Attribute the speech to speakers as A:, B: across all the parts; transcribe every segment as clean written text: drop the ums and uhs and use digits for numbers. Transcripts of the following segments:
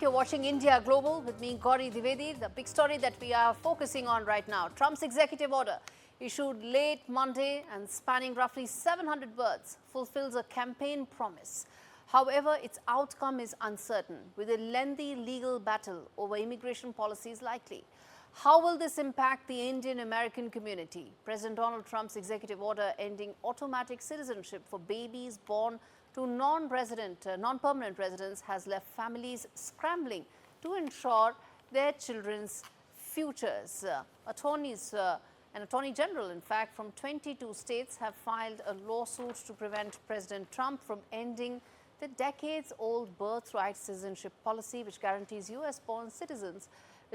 A: You're watching India Global with me, Gaurie, Dwivedi. The big story that we are focusing on right now. Trump's executive order, issued late Monday and spanning roughly 700 words, fulfills a campaign promise. However, its outcome is uncertain, with a lengthy legal battle over immigration policies likely. How will this impact the Indian American community? President Donald Trump's executive order ending automatic citizenship for babies born to non-permanent residents has left families scrambling to ensure their children's futures. An attorney general, in fact, from 22 states have filed a lawsuit to prevent President Trump from ending the decades-old birthright citizenship policy, which guarantees U.S.-born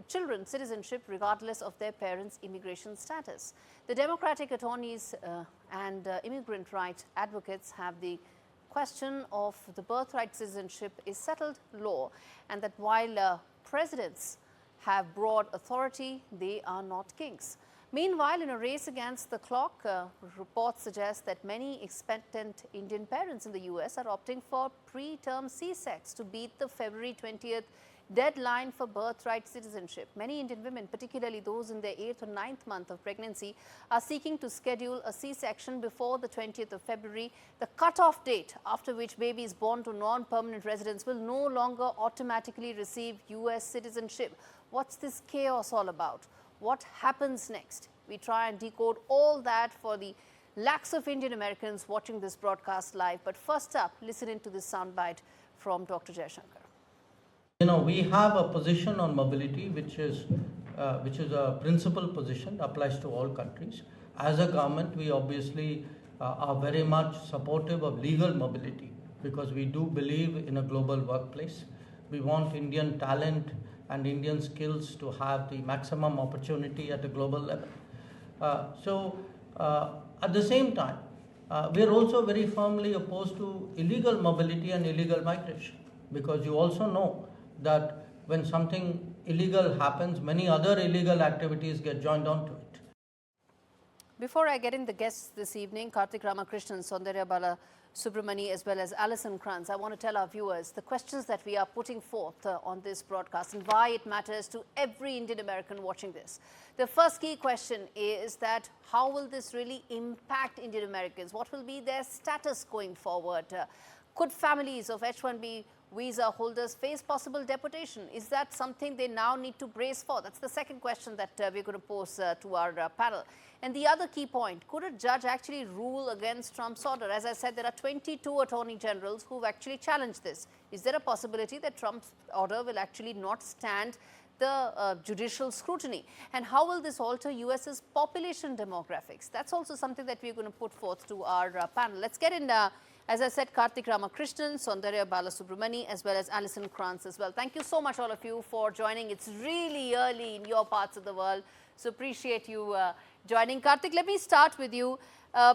A: children citizenship regardless of their parents' immigration status. The Democratic attorneys and immigrant rights advocates have the question of the birthright citizenship is settled law, and that while presidents have broad authority, they are not kings. Meanwhile, in a race against the clock, reports suggest that many expectant Indian parents in the U.S. are opting for preterm C-sex to beat the February 20th deadline for birthright citizenship. Many Indian women, particularly those in their 8th or 9th month of pregnancy, are seeking to schedule a C-section before the 20th of February, the cutoff date after which babies born to non-permanent residents will no longer automatically receive U.S. citizenship. What's this chaos all about? What happens next? We try and decode all that for the lakhs of Indian Americans watching this broadcast live. But first up, listen into this soundbite from Dr. Jayashankar.
B: We have a position on mobility which is a principal position, applies to all countries. As a government, we obviously are very much supportive of legal mobility because we do believe in a global workplace. We want Indian talent and Indian skills to have the maximum opportunity at a global level. At the same time, we are also very firmly opposed to illegal mobility and illegal migration, because you also know that when something illegal happens, many other illegal activities get joined onto it.
A: Before I get in the guests this evening, Karthick Ramakrishnan, Soundarya Balasubramani, as well as Allison Kranz, I want to tell our viewers the questions that we are putting forth on this broadcast and why it matters to every Indian American watching this. The first key question is that how will this really impact Indian Americans? What will be their status going forward? Could families of H-1B visa holders face possible deportation? Is that something they now need to brace for? That's the second question that we're going to pose to our panel. And the other key point, could a judge actually rule against Trump's order? As I said, there are 22 attorney generals who've actually challenged this. Is there a possibility that Trump's order will actually not stand the judicial scrutiny? And how will this alter US's population demographics? That's also something that we're going to put forth to our panel. Let's get in, as I said, Karthick Ramakrishnan, Soundarya Balasubramani, as well as Allison Kranz as well. Thank you so much, all of you, for joining. It's really early in your parts of the world, so appreciate you joining. Karthick, let me start with you.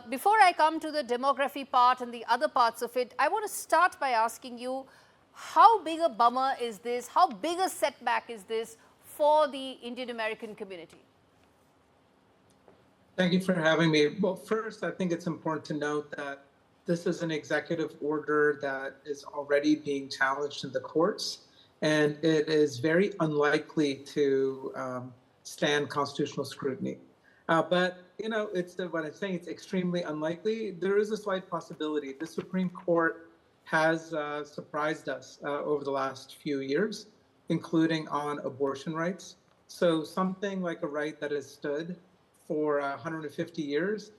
A: Before I come to the demography part and the other parts of it, I want to start by asking you, how big a bummer is this? How big a setback is this for the Indian American community?
C: Thank you for having me. Well, first, I think it's important to note that this is an executive order that is already being challenged in the courts, and it is very unlikely to stand constitutional scrutiny. But, it's what I'm saying, it's extremely unlikely. There is a slight possibility. The Supreme Court has surprised us over the last few years, including on abortion rights. So something like a right that has stood for 150 years,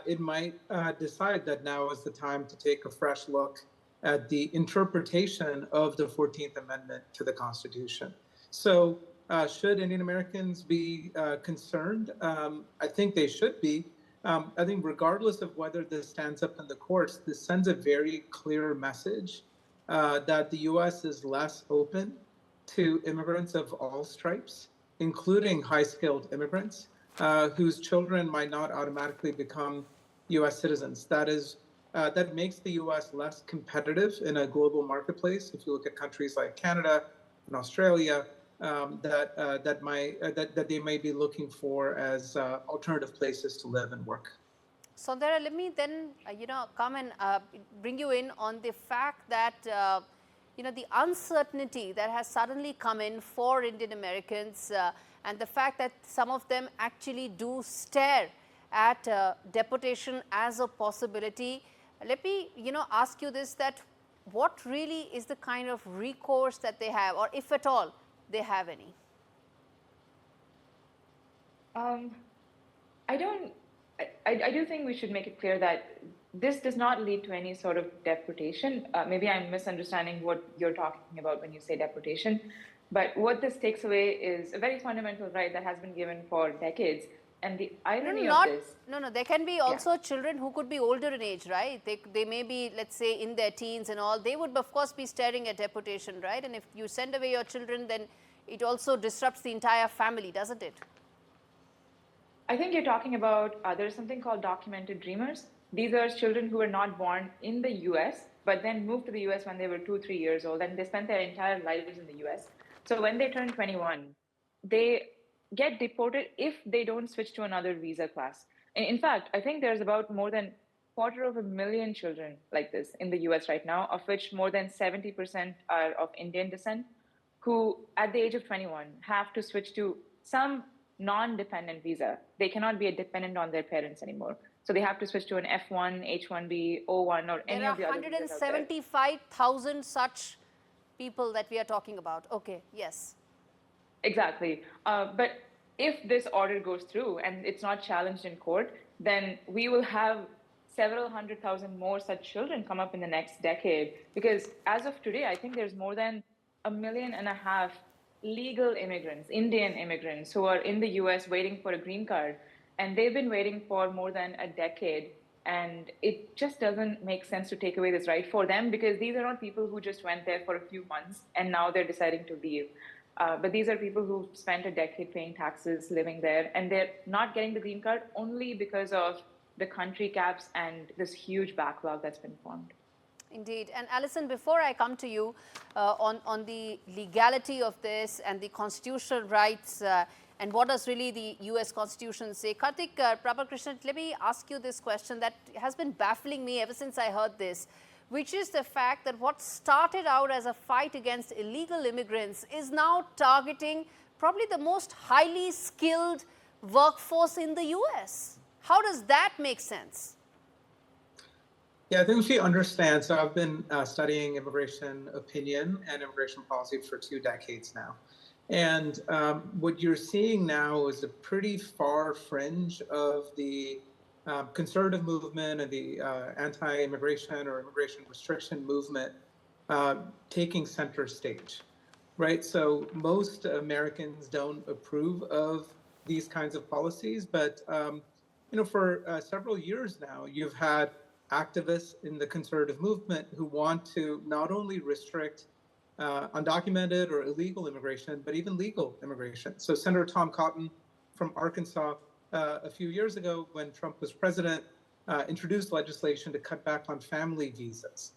C: it might decide that now is the time to take a fresh look at the interpretation of the 14th Amendment to the Constitution. So should Indian Americans be concerned? I think they should be. I think regardless of whether this stands up in the courts, this sends a very clear message that the U.S. is less open to immigrants of all stripes, including high-skilled immigrants, whose children might not automatically become U.S. citizens. That makes the U.S. less competitive in a global marketplace. If you look at countries like Canada and Australia, that they may be looking for as alternative places to live and work.
A: Soundarya, let me then, come and bring you in on the fact that the uncertainty that has suddenly come in for Indian Americans and the fact that some of them actually do stare at deportation as a possibility. Let me, ask you this, that what really is the kind of recourse that they have, or if at all they have any?
D: I do think we should make it clear that this does not lead to any sort of deportation. Maybe I'm misunderstanding what you're talking about when you say deportation. But what this takes away is a very fundamental right that has been given for decades. And the irony of this...
A: No, there can be also children who could be older in age, right? They may be, let's say, in their teens and all. They would, of course, be staring at deportation, right? And if you send away your children, then it also disrupts the entire family, doesn't it?
D: I think you're talking about, there's something called documented dreamers. These are children who were not born in the US, but then moved to the US when they were 2-3 years old, and they spent their entire lives in the US. So when they turn 21, they get deported if they don't switch to another visa class. And in fact, I think there's about more than 250,000 children like this in the US right now, of which more than 70% are of Indian descent, who at the age of 21 have to switch to some non-dependent visa. They cannot be a dependent on their parents anymore. So they have to switch to an F1, H-1B, O1, or any of the other visas out there.
A: There are 175,000 such people that we are talking about. Okay, yes.
D: Exactly. But if this order goes through and it's not challenged in court, then we will have several 100,000 more such children come up in the next decade. Because as of today, I think there's more than 1.5 million legal immigrants, Indian immigrants, who are in the US waiting for a green card. And they've been waiting for more than a decade. And it just doesn't make sense to take away this right for them, because these are not people who just went there for a few months and now they're deciding to leave. But these are people who spent a decade paying taxes, living there, and they're not getting the green card only because of the country caps and this huge backlog that's been formed.
A: Indeed. And Allison, before I come to you on the legality of this and the constitutional rights and what does really the US Constitution say, Karthick Ramakrishnan, let me ask you this question that has been baffling me ever since I heard this, which is the fact that what started out as a fight against illegal immigrants is now targeting probably the most highly skilled workforce in the US. How does that make sense?
C: Yeah, I think we understand. So I've been studying immigration opinion and immigration policy for 2 decades now. And what you're seeing now is a pretty far fringe of the conservative movement and the anti-immigration or immigration restriction movement taking center stage, right? So most Americans don't approve of these kinds of policies, but for several years now, you've had activists in the conservative movement who want to not only restrict undocumented or illegal immigration, but even legal immigration. So Senator Tom Cotton from Arkansas a few years ago, when Trump was president, introduced legislation to cut back on family visas.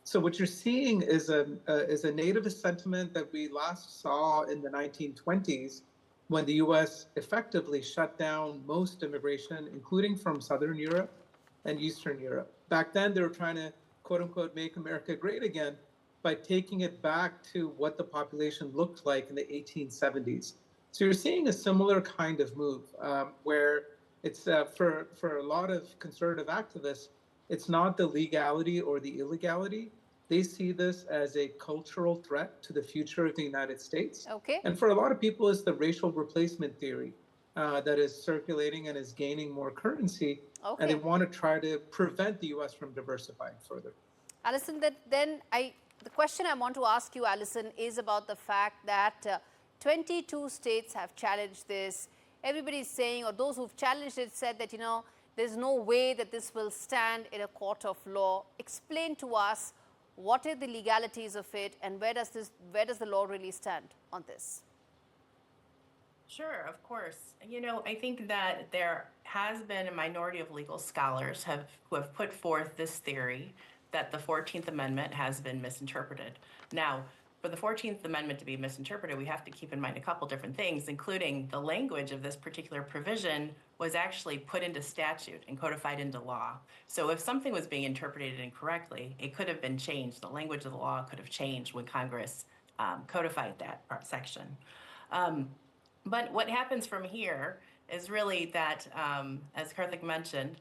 C: So what you're seeing is a nativist sentiment that we last saw in the 1920s, when the US effectively shut down most immigration, including from Southern Europe and Eastern Europe. Back then, they were trying to, quote unquote, make America great again by taking it back to what the population looked like in the 1870s. So you're seeing a similar kind of move where it's for a lot of conservative activists, it's not the legality or the illegality. They see this as a cultural threat to the future of the United States.
A: Okay.
C: And for a lot of people, it's the racial replacement theory that is circulating and is gaining more currency. Okay. And they want to try to prevent the US from diversifying further.
A: Allison, the question I want to ask you, Allison, is about the fact that 22 states have challenged this. Everybody's saying, or those who've challenged it said that, there's no way that this will stand in a court of law. Explain to us what are the legalities of it and where does the law really stand on this?
E: Sure, of course. I think that there has been a minority of legal scholars who have put forth this theory that the 14th Amendment has been misinterpreted. Now, for the 14th Amendment to be misinterpreted, we have to keep in mind a couple different things, including the language of this particular provision was actually put into statute and codified into law. So if something was being interpreted incorrectly, it could have been changed. The language of the law could have changed when Congress codified that section. But what happens from here is really that, as Karthik mentioned,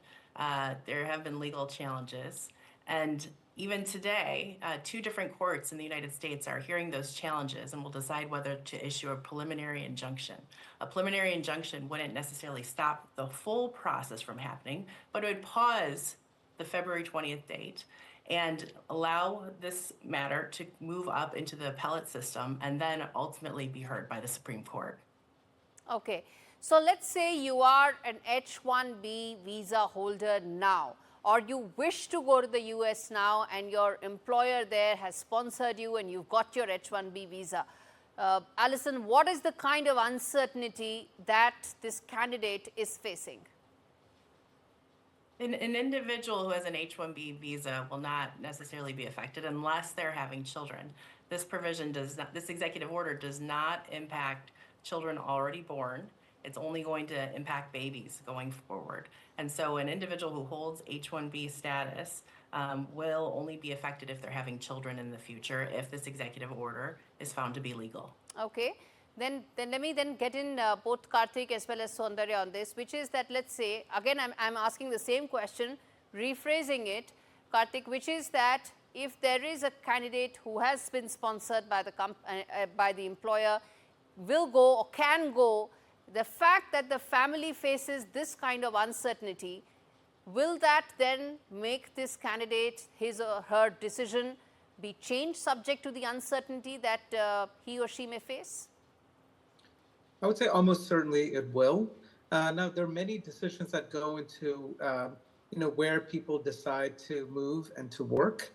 E: there have been legal challenges. And even today, 2 different courts in the United States are hearing those challenges and will decide whether to issue a preliminary injunction. A preliminary injunction wouldn't necessarily stop the full process from happening, but it would pause the February 20th date and allow this matter to move up into the appellate system and then ultimately be heard by the Supreme Court.
A: Okay. So let's say you are an H-1B visa holder now, or you wish to go to the US now and your employer there has sponsored you and you've got your H-1B visa. Allison, what is the kind of uncertainty that this candidate is facing?
E: An individual who has an H-1B visa will not necessarily be affected unless they're having children. This provision does not, this executive order does not impact children already born. It's only going to impact babies going forward. And so an individual who holds H-1B status will only be affected if they're having children in the future, if this executive order is found to be legal.
A: Okay. Then let me then get in both Karthik as well as Soundarya on this, which is that, let's say, again, I'm asking the same question, rephrasing it, Karthik, which is that if there is a candidate who has been sponsored by the employer, will go or can go, the fact that the family faces this kind of uncertainty, will that then make this candidate, his or her decision be changed subject to the uncertainty that he or she may face?
C: I would say almost certainly it will. Now, there are many decisions that go into where people decide to move and to work.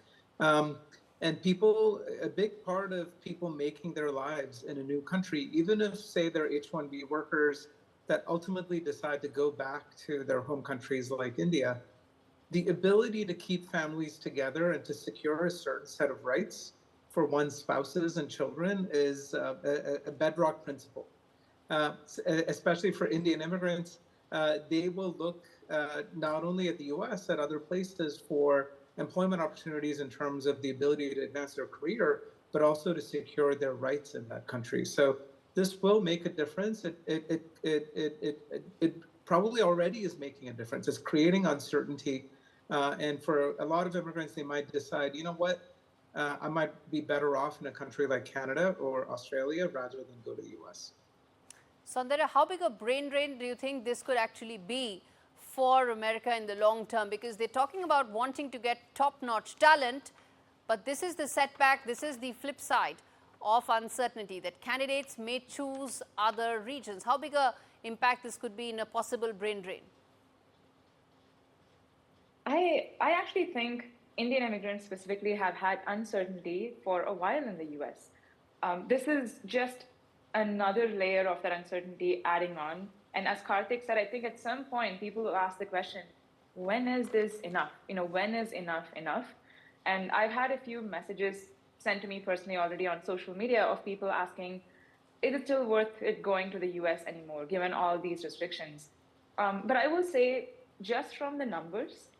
C: And people, a big part of people making their lives in a new country, even if, say, they're H-1B workers that ultimately decide to go back to their home countries like India, the ability to keep families together and to secure a certain set of rights for one's spouses and children is a bedrock principle. Especially for Indian immigrants, they will look not only at the US, at other places for employment opportunities in terms of the ability to advance their career, but also to secure their rights in that country. So this will make a difference. It probably already is making a difference. It's creating uncertainty. And for a lot of immigrants, they might decide, you know what, I might be better off in a country like Canada or Australia rather than go to the US.
A: Soundarya, how big a brain drain do you think this could actually be for America in the long term? Because they're talking about wanting to get top-notch talent, but this is the setback, this is the flip side of uncertainty, that candidates may choose other regions. How big a impact this could be in a possible brain drain?
D: I actually think Indian immigrants specifically have had uncertainty for a while in the US. This is just another layer of that uncertainty adding on. And as Karthik said, I think at some point people will ask the question, when is this enough? When is enough enough? And I've had a few messages sent to me personally already on social media of people asking, is it still worth it going to the US anymore, given all these restrictions? But I will say, just from the numbers,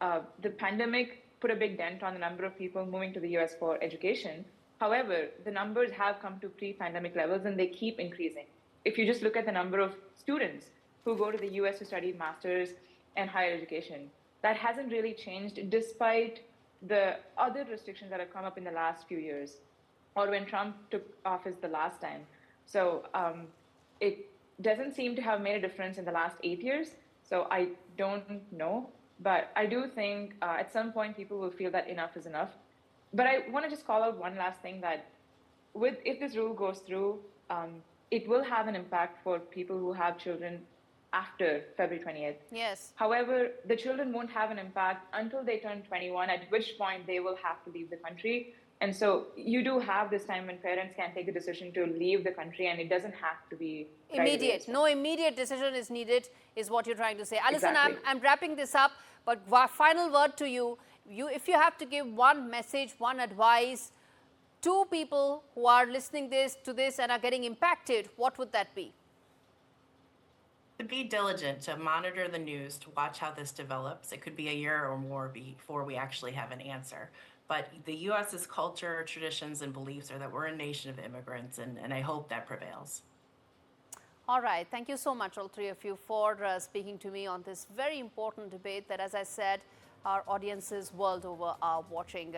D: the pandemic put a big dent on the number of people moving to the US for education. However, the numbers have come to pre-pandemic levels and they keep increasing. If you just look at the number of students who go to the US to study master's and higher education, that hasn't really changed despite the other restrictions that have come up in the last few years or when Trump took office the last time. So it doesn't seem to have made a difference in the last 8 years. So I don't know, but I do think at some point people will feel that enough is enough. But I want to just call out one last thing, that if this rule goes through, it will have an impact for people who have children after February 20th.
A: Yes.
D: However, the children won't have an impact until they turn 21, at which point they will have to leave the country. And so you do have this time when parents can take the decision to leave the country, and it doesn't have to be
A: immediate. No immediate decision is needed, is what you're trying to say. Allison,
D: Exactly.
A: I'm wrapping this up, but final word to you. If you have to give one message, one advice two people who are listening to this and are getting impacted, what would that be?
E: To be diligent, to monitor the news, to watch how this develops. It could be a year or more before we actually have an answer. But the U.S.'s culture, traditions, and beliefs are that we're a nation of immigrants, and I hope that prevails.
A: All right. Thank you so much, all three of you, for speaking to me on this very important debate that, as I said, our audiences world over are watching.